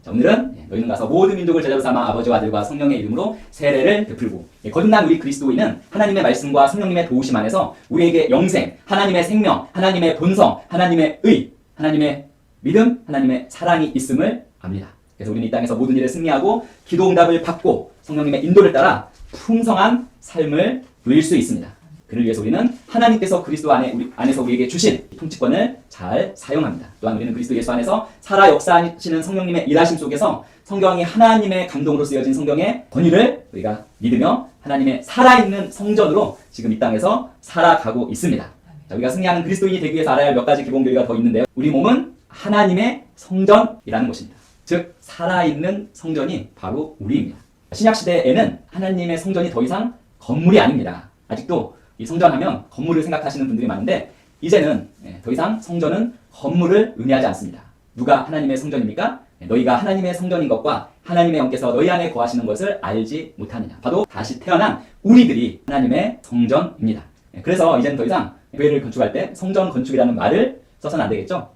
자, 오늘은 너희는 가서 모든 민족을 제자로 삼아 아버지와 아들과 성령의 이름으로 세례를 베풀고 거듭난 우리 그리스도인은 하나님의 말씀과 성령님의 도우심 안에서 우리에게 영생, 하나님의 생명, 하나님의 본성, 하나님의 의, 하나님의 믿음, 하나님의 사랑이 있음을 압니다. 그래서 우리는 이 땅에서 모든 일에 승리하고 기도 응답을 받고 성령님의 인도를 따라 풍성한 삶을 누릴 수 있습니다. 그를 위해서 우리는 하나님께서 그리스도 안에서 우리에게 주신 통치권을 잘 사용합니다. 또한 우리는 그리스도 예수 안에서 살아 역사하시는 성령님의 일하심 속에서 성경이 하나님의 감동으로 쓰여진 성경의 권위를 우리가 믿으며 하나님의 살아있는 성전으로 지금 이 땅에서 살아가고 있습니다. 자, 우리가 승리하는 그리스도인이 되기 위해서 알아야 할 몇 가지 기본 교리가 더 있는데요. 우리 몸은 하나님의 성전이라는 것입니다. 즉 살아있는 성전이 바로 우리입니다. 신약시대에는 하나님의 성전이 더 이상 건물이 아닙니다. 아직도 이 성전하면 건물을 생각하시는 분들이 많은데 이제는 더 이상 성전은 건물을 의미하지 않습니다. 누가 하나님의 성전입니까? 너희가 하나님의 성전인 것과 하나님의 영께서 너희 안에 거하시는 것을 알지 못하느냐. 바로 다시 태어난 우리들이 하나님의 성전입니다. 그래서 이제는 더 이상 교회를 건축할 때 성전 건축이라는 말을 써서는 안 되겠죠.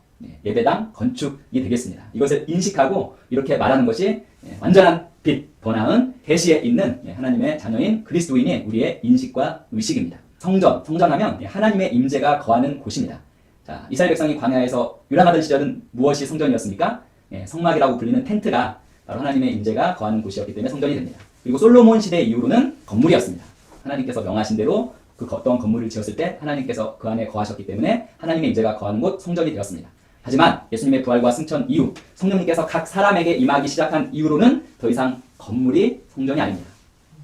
예배당 건축이 되겠습니다. 이것을 인식하고 이렇게 말하는 것이 완전한 빛, 더 나은 계시에 있는 하나님의 자녀인 그리스도인이 우리의 인식과 의식입니다. 성전하면 하나님의 임재가 거하는 곳입니다. 자, 이스라엘 백성이 광야에서 유랑하던 시절은 무엇이 성전이었습니까? 성막이라고 불리는 텐트가 바로 하나님의 임재가 거하는 곳이었기 때문에 성전이 됩니다. 그리고 솔로몬 시대 이후로는 건물이었습니다. 하나님께서 명하신 대로 그 어떤 건물을 지었을 때 하나님께서 그 안에 거하셨기 때문에 하나님의 임재가 거하는 곳 성전이 되었습니다. 하지만 예수님의 부활과 승천 이후 성령님께서 각 사람에게 임하기 시작한 이후로는 더 이상 건물이 성전이 아닙니다.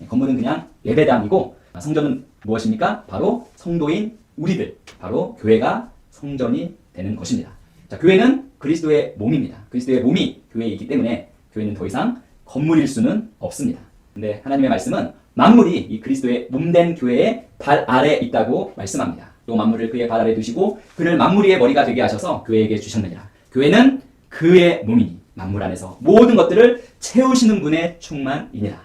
건물은 그냥 예배당이고 성전은 무엇입니까? 바로 성도인 우리들, 바로 교회가 성전이 되는 것입니다. 자, 교회는 그리스도의 몸입니다. 그리스도의 몸이 교회에 있기 때문에 교회는 더 이상 건물일 수는 없습니다. 근데 하나님의 말씀은 만물이 이 그리스도의 몸된 교회의 발 아래에 있다고 말씀합니다. 또 만물을 그의 발 아래에 두시고 그를 만물 위의 머리가 되게 하셔서 교회에게 주셨느니라. 교회는 그의 몸이니 만물 안에서 모든 것들을 채우시는 분의 충만이니라.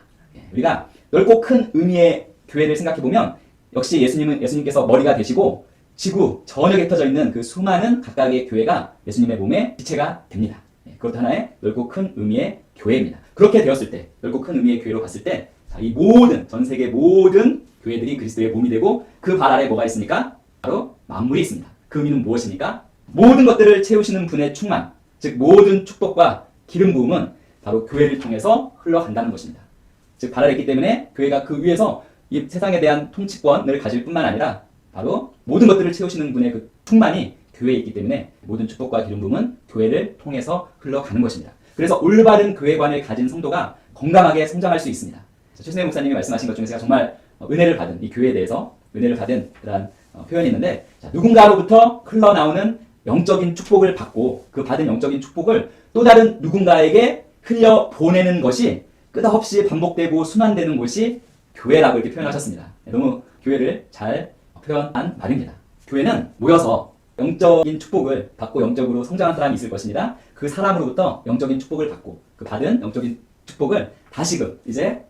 우리가 넓고 큰 의미의 교회를 생각해보면 역시 예수님께서 머리가 되시고 지구 전역에 흩어져 있는 그 수많은 각각의 교회가 예수님의 몸의 지체가 됩니다. 그것도 하나의 넓고 큰 의미의 교회입니다. 그렇게 되었을 때, 넓고 큰 의미의 교회로 갔을 때, 이 모든, 전 세계 모든 교회들이 그리스도의 몸이 되고 그 발 아래에 뭐가 있습니까? 바로 만물이 있습니다. 그 의미는 무엇입니까? 모든 것들을 채우시는 분의 충만, 즉 모든 축복과 기름 부음은 바로 교회를 통해서 흘러간다는 것입니다. 즉 발 아래에 있기 때문에 교회가 그 위에서 이 세상에 대한 통치권을 가질 뿐만 아니라 바로 모든 것들을 채우시는 분의 그 충만이 교회에 있기 때문에 모든 축복과 기름 부음은 교회를 통해서 흘러가는 것입니다. 그래서 올바른 교회관을 가진 성도가 건강하게 성장할 수 있습니다. 최순애 목사님이 말씀하신 것 중에 제가 정말 은혜를 받은 이 교회에 대해서 은혜를 받은 그런 표현이 있는데 누군가로부터 흘러나오는 영적인 축복을 받고 그 받은 영적인 축복을 또 다른 누군가에게 흘려보내는 것이 끝없이 반복되고 순환되는 곳이 교회라고 이렇게 표현하셨습니다. 너무 교회를 잘 표현한 말입니다. 교회는 모여서 영적인 축복을 받고 영적으로 성장한 사람이 있을 것입니다. 그 사람으로부터 영적인 축복을 받고 그 받은 영적인 축복을 다시금 이제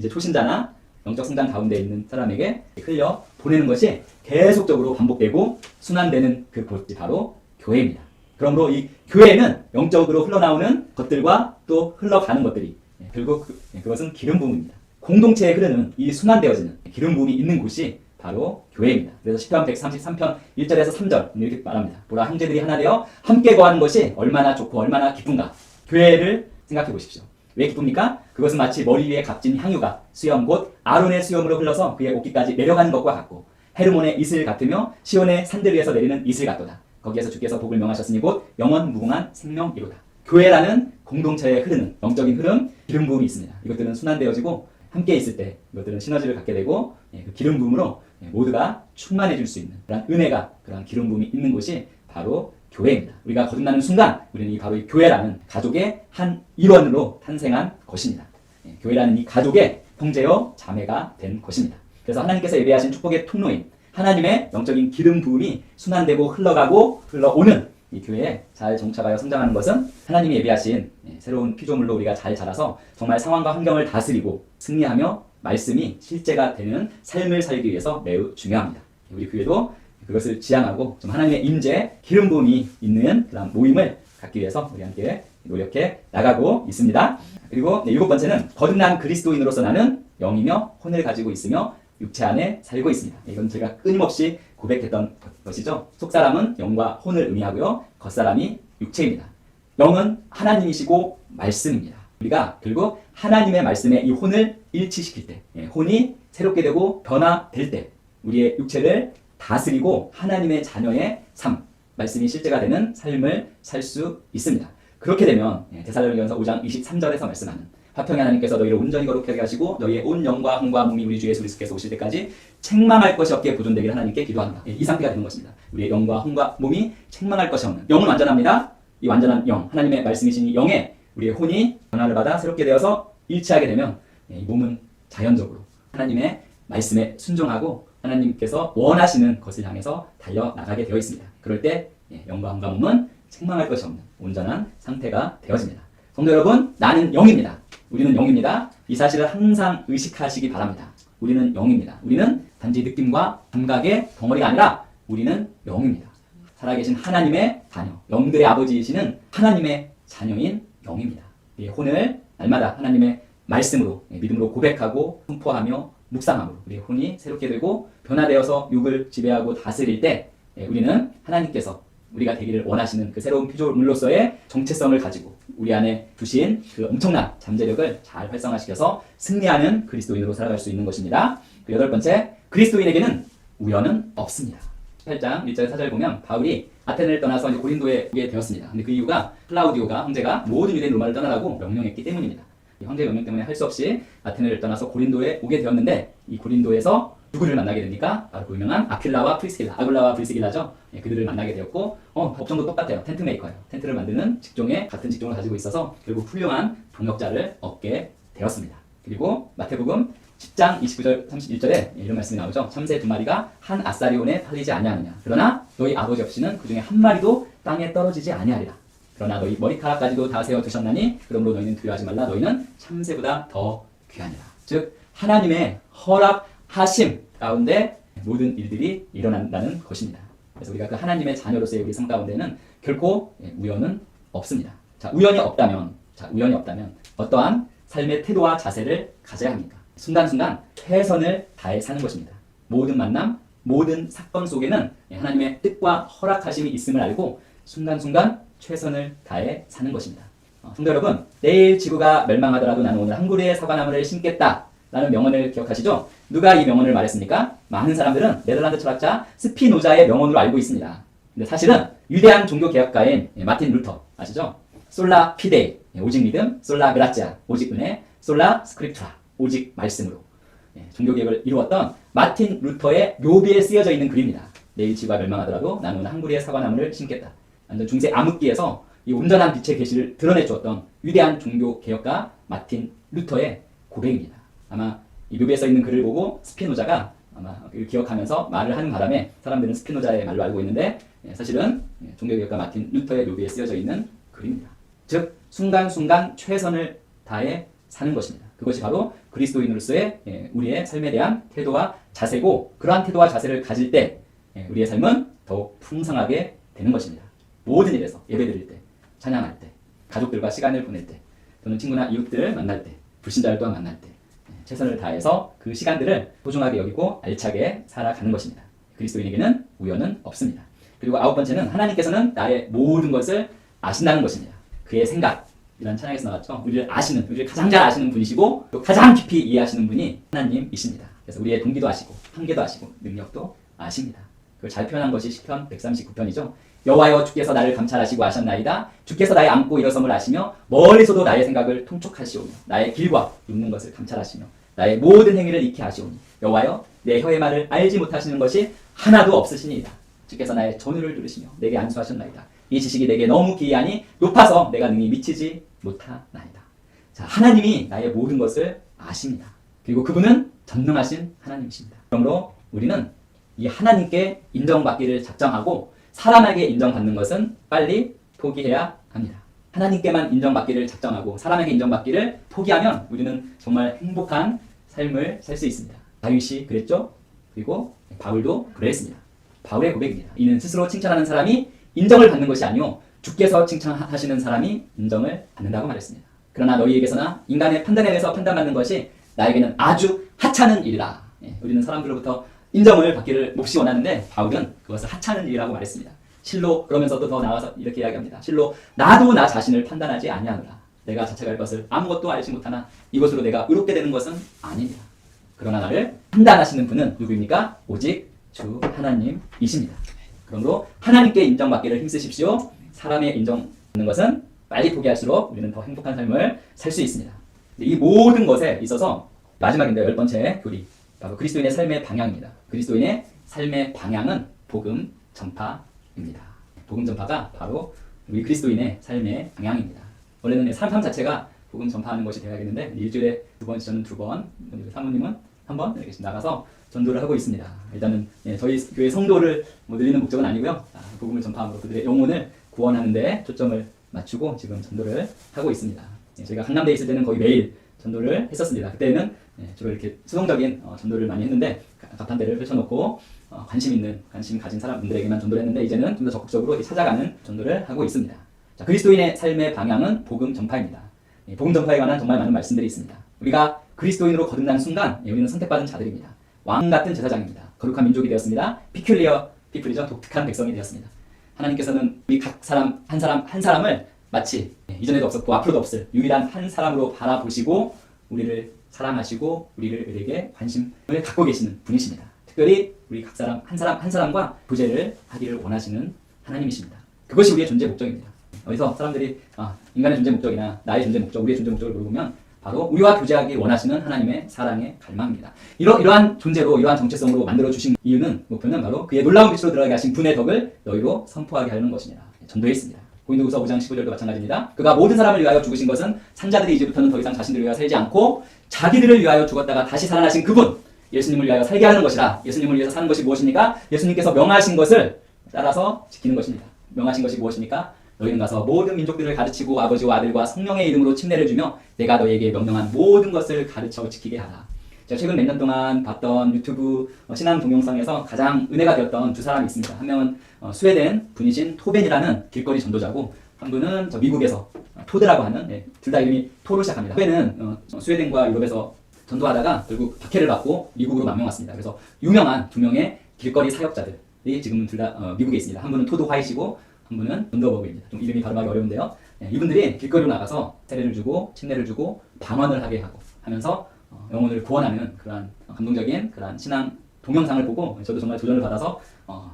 초신자나 영적 성장 가운데 있는 사람에게 흘려 보내는 것이 계속적으로 반복되고 순환되는 그 곳이 바로 교회입니다. 그러므로 이 교회는 영적으로 흘러나오는 것들과 또 흘러가는 것들이 결국 그것은 기름 부음입니다. 공동체에 흐르는 이 순환되어지는 기름 부음이 있는 곳이 바로 교회입니다. 그래서 시편 133편 1절에서 3절 이렇게 말합니다. 보라 형제들이 하나 되어 함께 거하는 것이 얼마나 좋고 얼마나 기쁜가. 교회를 생각해 보십시오. 왜 기쁩니까? 그것은 마치 머리 위에 값진 향유가 수염 곧 아론의 수염으로 흘러서 그의 옷깃까지 내려가는 것과 같고 헤르몬의 이슬 같으며 시온의 산들 위에서 내리는 이슬 같도다. 거기에서 주께서 복을 명하셨으니 곧 영원 무궁한 생명이로다. 교회라는 공동체에 흐르는 영적인 흐름, 기름 부음이 있습니다. 이것들은 순환되어지고 함께 있을 때 이것들은 시너지를 갖게 되고 그 기름 부음으로 모두가 충만해질 수 있는 그런 은혜가 그런 기름 부음이 있는 곳이 바로 교회입니다. 우리가 거듭나는 순간 우리는 바로 이 교회라는 가족의 한 일원으로 탄생한 것입니다. 교회라는 이 가족의 형제요 자매가 된 것입니다. 그래서 하나님께서 예배하신 축복의 통로인 하나님의 영적인 기름 부음이 순환되고 흘러가고 흘러오는 이 교회에 잘 정착하여 성장하는 것은 하나님이 예비하신 새로운 피조물로 우리가 잘 자라서 정말 상황과 환경을 다스리고 승리하며 말씀이 실제가 되는 삶을 살기 위해서 매우 중요합니다. 우리 교회도 그것을 지향하고 좀 하나님의 임재, 기름 부음이 있는 그런 모임을 갖기 위해서 우리 함께 노력해 나가고 있습니다. 그리고 네, 7번째는 거듭난 그리스도인으로서 나는 영이며 혼을 가지고 있으며 육체 안에 살고 있습니다. 이건 제가 끊임없이 고백했던 것이죠. 속사람은 영과 혼을 의미하고요. 겉사람이 육체입니다. 영은 하나님이시고 말씀입니다. 우리가 결국 하나님의 말씀에 이 혼을 일치시킬 때, 혼이 새롭게 되고 변화될 때 우리의 육체를 다스리고 하나님의 자녀의 삶, 말씀이 실제가 되는 삶을 살 수 있습니다. 그렇게 되면 데살로니가전서 5장 23절에서 말씀하는 화평의 하나님께서 너희를 온전히 거룩하게 하시고 너희의 온 영과 혼과 몸이 우리 주 예수 그리스도께서 오실 때까지 책망할 것이 없게 보존되기를 하나님께 기도합니다. 이 상태가 되는 것입니다. 우리의 영과 혼과 몸이 책망할 것이 없는, 영은 완전합니다. 이 완전한 영, 하나님의 말씀이신 이 영에 우리의 혼이 변화를 받아 새롭게 되어서 일치하게 되면 이 몸은 자연적으로 하나님의 말씀에 순종하고 하나님께서 원하시는 것을 향해서 달려나가게 되어 있습니다. 그럴 때 영과 혼과 몸은 책망할 것이 없는 온전한 상태가 되어집니다. 성도 여러분, 나는 영입니다. 우리는 영입니다. 이 사실을 항상 의식하시기 바랍니다. 우리는 영입니다. 우리는 단지 느낌과 감각의 덩어리가 아니라 우리는 영입니다. 살아계신 하나님의 자녀, 영들의 아버지이시는 하나님의 자녀인 영입니다. 이 혼을 날마다 하나님의 말씀으로, 믿음으로 고백하고 선포하며 묵상함으로 우리의 혼이 새롭게 되고 변화되어서 육을 지배하고 다스릴 때 우리는 하나님께서 우리가 되기를 원하시는 그 새로운 피조물로서의 정체성을 가지고 우리 안에 두신 그 엄청난 잠재력을 잘 활성화시켜서 승리하는 그리스도인으로 살아갈 수 있는 것입니다. 그 8번째, 그리스도인에게는 우연은 없습니다. 8장 1절 4절 보면 바울이 아테네를 떠나서 이제 고린도에 오게 되었습니다. 근데 그 이유가 클라우디오가 황제가 모든 유대인 로마를 떠나라고 명령했기 때문입니다. 이 황제 명령 때문에 할 수 없이 아테네를 떠나서 고린도에 오게 되었는데 이 고린도에서 누구를 만나게 됩니까? 바로 그 유명한 아굴라와 프리스길라죠. 그들을 만나게 되었고 업종도 똑같아요. 텐트 메이커예요. 텐트를 만드는 직종에 같은 직종을 가지고 있어서 결국 훌륭한 동역자를 얻게 되었습니다. 그리고 마태복음 10장 29절 31절에 이런 말씀이 나오죠. 참새 2마리가 한 아사리온에 팔리지 아니하느냐. 그러나 너희 아버지 없이는 그 중에 한 마리도 땅에 떨어지지 아니하리라. 그러나 너희 머리카락까지도 다 세워 두셨나니 그러므로 너희는 두려워하지 말라. 너희는 참새보다 더 귀하니라. 즉 하나님의 허락하심 가운데 모든 일들이 일어난다는 것입니다. 그래서 우리가 그 하나님의 자녀로서의 우리 삶 가운데는 결코 우연은 없습니다. 자, 우연이 없다면 어떠한 삶의 태도와 자세를 가져야 합니까? 순간순간 최선을 다해 사는 것입니다. 모든 만남, 모든 사건 속에는 하나님의 뜻과 허락하심이 있음을 알고 순간순간 최선을 다해 사는 것입니다. 성도 여러분, 내일 지구가 멸망하더라도 나는 오늘 한 그루의 사과나무를 심겠다 라는 명언을 기억하시죠? 누가 이 명언을 말했습니까? 많은 사람들은 네덜란드 철학자 스피노자의 명언으로 알고 있습니다. 근데 사실은 위대한 종교개혁가인 마틴 루터 아시죠? 솔라 피데이, 오직 믿음, 솔라 그라치아, 오직 은혜, 솔라 스크립투라, 오직 말씀으로 종교개혁을 이루었던 마틴 루터의 묘비에 쓰여져 있는 글입니다. 내일 지구가 멸망하더라도 나는 오늘 한 그루의 사과나무를 심겠다. 완전 중세 암흑기에서 이 온전한 빛의 계시를 드러내주었던 위대한 종교개혁가 마틴 루터의 고백입니다. 아마 이 묘비에 써 있는 글을 보고 스피노자가 아마 기억하면서 말을 하는 바람에 사람들은 스피노자의 말로 알고 있는데 사실은 종교개혁가 마틴 루터의 묘비에 쓰여져 있는 글입니다. 즉 순간순간 최선을 다해 사는 것입니다. 그것이 바로 그리스도인으로서의 우리의 삶에 대한 태도와 자세고 그러한 태도와 자세를 가질 때 우리의 삶은 더욱 풍성하게 되는 것입니다. 모든 일에서 예배드릴 때, 찬양할 때, 가족들과 시간을 보낼 때 또는 친구나 이웃들을 만날 때, 불신자를 또한 만날 때 최선을 다해서 그 시간들을 소중하게 여기고 알차게 살아가는 것입니다. 그리스도인에게는 우연은 없습니다. 그리고 9번째는 하나님께서는 나의 모든 것을 아신다는 것입니다. 그의 생각, 이런 찬양에서 나왔죠. 우리를 가장 잘 아시는 분이시고 또 가장 깊이 이해하시는 분이 하나님이십니다. 그래서 우리의 동기도 아시고 한계도 아시고 능력도 아십니다. 그걸 잘 표현한 것이 시편 139편이죠. 여호와여 주께서 나를 감찰하시고 아셨나이다. 주께서 나의 앉고 일어섬을 아시며 멀리서도 나의 생각을 통촉하시오며 나의 길과 눕는 것을 감찰하시며 나의 모든 행위를 익히 아시오니 여호와여 내 혀의 말을 알지 못하시는 것이 하나도 없으시니이다. 주께서 나의 전우를 들으시며 내게 안수하셨나이다. 이 지식이 내게 너무 기이하니 높아서 내가 능히 미치지 못하나이다. 자, 하나님이 나의 모든 것을 아십니다. 그리고 그분은 전능하신 하나님이십니다. 그러므로 우리는 이 하나님께 인정받기를 작정하고 사람에게 인정받는 것은 빨리 포기해야 합니다. 하나님께만 인정받기를 작정하고 사람에게 인정받기를 포기하면 우리는 정말 행복한 삶을 살 수 있습니다. 다윗이 그랬죠? 그리고 바울도 그랬습니다. 바울의 고백입니다. 이는 스스로 칭찬하는 사람이 인정을 받는 것이 아니요 주께서 칭찬하시는 사람이 인정을 받는다고 말했습니다. 그러나 너희에게서나 인간의 판단에 의해서 판단받는 것이 나에게는 아주 하찮은 일이라. 우리는 사람들로부터 인정을 받기를 몹시 원하는데 바울은 그것을 하찮은 일이라고 말했습니다. 실로 그러면서도 더 나아가서 이렇게 이야기합니다. 실로 나도 나 자신을 판단하지 아니하노라. 내가 자책할 것을 아무것도 알지 못하나 이것으로 내가 의롭게 되는 것은 아니니라. 그러나 나를 판단하시는 분은 누구입니까? 오직 주 하나님이십니다. 그러므로 하나님께 인정받기를 힘쓰십시오. 사람의 인정받는 것은 빨리 포기할수록 우리는 더 행복한 삶을 살 수 있습니다. 이 모든 것에 있어서 마지막인데요. 10번째 교리. 바로 그리스도인의 삶의 방향입니다. 그리스도인의 삶의 방향은 복음 전파입니다. 복음 전파가 바로 우리 그리스도인의 삶의 방향입니다. 원래는 삶 자체가 복음 전파하는 것이 되어야겠는데 일주일에 2번, 저는 2번, 사모님은 1번 이렇게 나가서 전도를 하고 있습니다. 일단은 저희 교회 성도를 늘리는 목적은 아니고요. 복음을 전파함으로 그들의 영혼을 구원하는 데 초점을 맞추고 지금 전도를 하고 있습니다. 저희가 강남대에 있을 때는 거의 매일 전도를 했었습니다. 그때는 주로 이렇게 수동적인 전도를 많이 했는데 가판대를 펼쳐놓고 관심 가진 사람들에게만 전도를 했는데 이제는 좀 더 적극적으로 찾아가는 전도를 하고 있습니다. 자, 그리스도인의 삶의 방향은 복음 전파입니다. 복음 전파에 관한 정말 많은 말씀들이 있습니다. 우리가 그리스도인으로 거듭난 순간 우리는 선택받은 자들입니다. 왕 같은 제사장입니다. 거룩한 민족이 되었습니다. 피큘리어 피플이죠. 독특한 백성이 되었습니다. 하나님께서는 우리 각 사람 한 사람을 마치 이전에도 없었고 앞으로도 없을 유일한 한 사람으로 바라보시고 우리를 사랑하시고 우리에게 관심을 갖고 계시는 분이십니다. 특별히 우리 각 사람 한 사람과 교제를 하기를 원하시는 하나님이십니다. 그것이 우리의 존재 목적입니다. 어디서 사람들이 인간의 존재 목적이나 나의 존재 목적, 우리의 존재 목적을 물어보면 바로 우리와 교제하기 원하시는 하나님의 사랑의 갈망입니다. 이러한 존재로 이러한 정체성으로 만들어 주신 이유는 목표는 바로 그의 놀라운 빛으로 들어가게 하신 분의 덕을 너희로 선포하게 하려는 것이니라. 전도에 있습니다. 고린도후서 5장 15절도 마찬가지입니다. 그가 모든 사람을 위하여 죽으신 것은 산자들이 이제부터는 더 이상 자신들을 위하여 살지 않고 자기들을 위하여 죽었다가 다시 살아나신 그분 예수님을 위하여 살게 하는 것이라. 예수님을 위해서 사는 것이 무엇입니까? 예수님께서 명하신 것을 따라서 지키는 것입니다. 명하신 것이 무엇입니까? 너희는 가서 모든 민족들을 가르치고 아버지와 아들과 성령의 이름으로 침례를 주며 내가 너희에게 명령한 모든 것을 가르쳐 지키게 하라. 제가 최근 몇 년 동안 봤던 유튜브 신앙 동영상에서 가장 은혜가 되었던 두 사람이 있습니다. 한 명은 스웨덴 분이신 토벤이라는 길거리 전도자고 한 분은 미국에서 토드라고 하는 둘 다 이름이 토로 시작합니다. 토벤은 스웨덴과 유럽에서 전도하다가 결국 박해를 받고 미국으로 망명 왔습니다. 그래서 유명한 두 명의 길거리 사역자들이 지금 둘 다 미국에 있습니다. 한 분은 토드 화이시고 한 분은 존더버그입니다. 좀 이름이 발음하기 어려운데요. 이분들이 길거리로 나가서 세례를 주고 침례를 주고 방언을 하게 하고 하면서 영혼을 구원하는 그러한 감동적인 그러한 신앙 동영상을 보고 저도 정말 도전을 받아서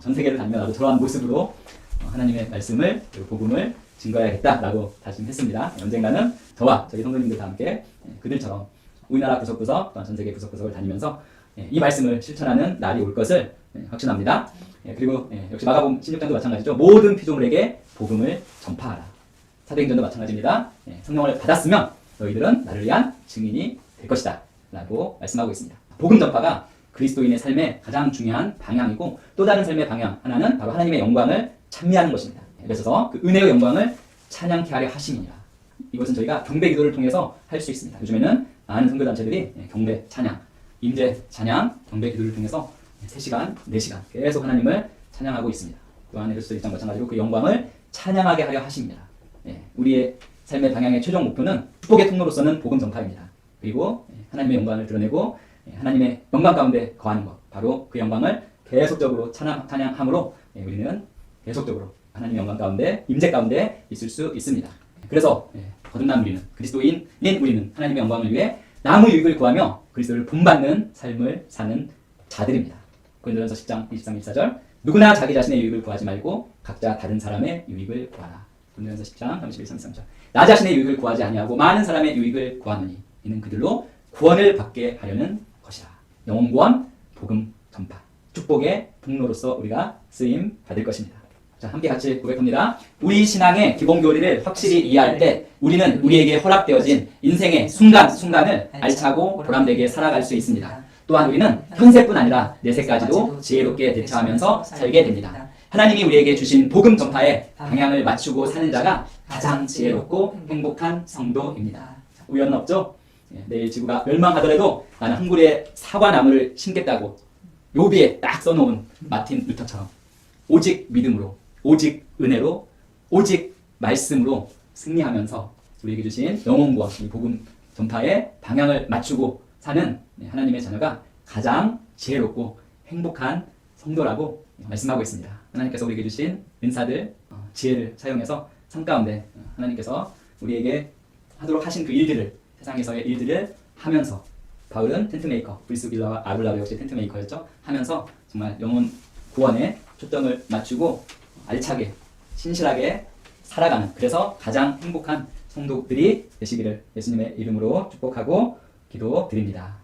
전 세계를 다니며 나도 저러한 모습으로 하나님의 말씀을 그리고 복음을 증거해야겠다라고 다짐했습니다. 언젠가는 저와 저희 성도님들 다 함께 그들처럼 우리나라 구석구석 또한 전 세계 구석구석을 다니면서 이 말씀을 실천하는 날이 올 것을 확신합니다. 그리고 역시 마가복음 16장도 마찬가지죠. 모든 피조물에게 복음을 전파하라. 사도행전도 마찬가지입니다. 성령을 받았으면 너희들은 나를 위한 증인이 될 것이다 라고 말씀하고 있습니다. 복음 전파가 그리스도인의 삶의 가장 중요한 방향이고 또 다른 삶의 방향 하나는 바로 하나님의 영광을 찬미하는 것입니다. 그래서 그 은혜의 영광을 찬양케 하려 하심이니라. 이것은 저희가 경배 기도를 통해서 할 수 있습니다. 요즘에는 많은 선교단체들이 경배, 찬양, 임재, 찬양, 경배 기도를 통해서 3시간, 4시간 계속 하나님을 찬양하고 있습니다. 또한 에베소서 1장 마찬가지로 그 영광을 찬양하게 하려 하십니다. 우리의 삶의 방향의 최종 목표는 축복의 통로로서는 복음 전파입니다. 그리고 하나님의 영광을 드러내고 하나님의 영광 가운데 거하는 것, 바로 그 영광을 계속적으로 찬양함으로 우리는 계속적으로 하나님의 영광 가운데, 임재 가운데 있을 수 있습니다. 그래서 거듭난 우리는, 그리스도인인 우리는 하나님의 영광을 위해 남의 유익을 구하며 그리스도를 본받는 삶을 사는 자들입니다. 고린도전서 10장 23, 24절 누구나 자기 자신의 유익을 구하지 말고 각자 다른 사람의 유익을 구하라. 고린도전서 10장 31, 33절 나 자신의 유익을 구하지 아니하고 많은 사람의 유익을 구하노니 이는 그들로 구원을 받게 하려는 것이라. 영혼 구원, 복음 전파, 축복의 통로로서 우리가 쓰임 받을 것입니다. 자, 함께 같이 고백합니다. 우리 신앙의 기본 교리를 확실히 이해할 때 우리는 우리에게 허락되어진 인생의 순간순간을 알차고 보람되게 살아갈 수 있습니다. 또한 우리는 현세뿐 아니라 내세까지도 지혜롭게 대처하면서 살게 됩니다. 하나님이 우리에게 주신 복음 전파에 방향을 맞추고 사는 자가 가장 지혜롭고 행복한 성도입니다. 우연은 없죠? 내일 지구가 멸망하더라도 나는 한 그루의 사과나무를 심겠다고 묘비에 딱 써놓은 마틴 루터처럼 오직 믿음으로, 오직 은혜로, 오직 말씀으로 승리하면서 우리에게 주신 영혼과 이 복음 전파의 방향을 맞추고 사는 하나님의 자녀가 가장 지혜롭고 행복한 성도라고 말씀하고 있습니다. 하나님께서 우리에게 주신 은사들, 지혜를 사용해서 삶 가운데 하나님께서 우리에게 하도록 하신 그 일들을, 세상에서의 일들을 하면서, 바울은 텐트메이커, 브리스길라와 아굴라도 역시 텐트메이커였죠. 하면서 정말 영혼 구원에 초점을 맞추고 알차게 신실하게 살아가는, 그래서 가장 행복한 성도들이 되시기를 예수님의 이름으로 축복하고 기도드립니다.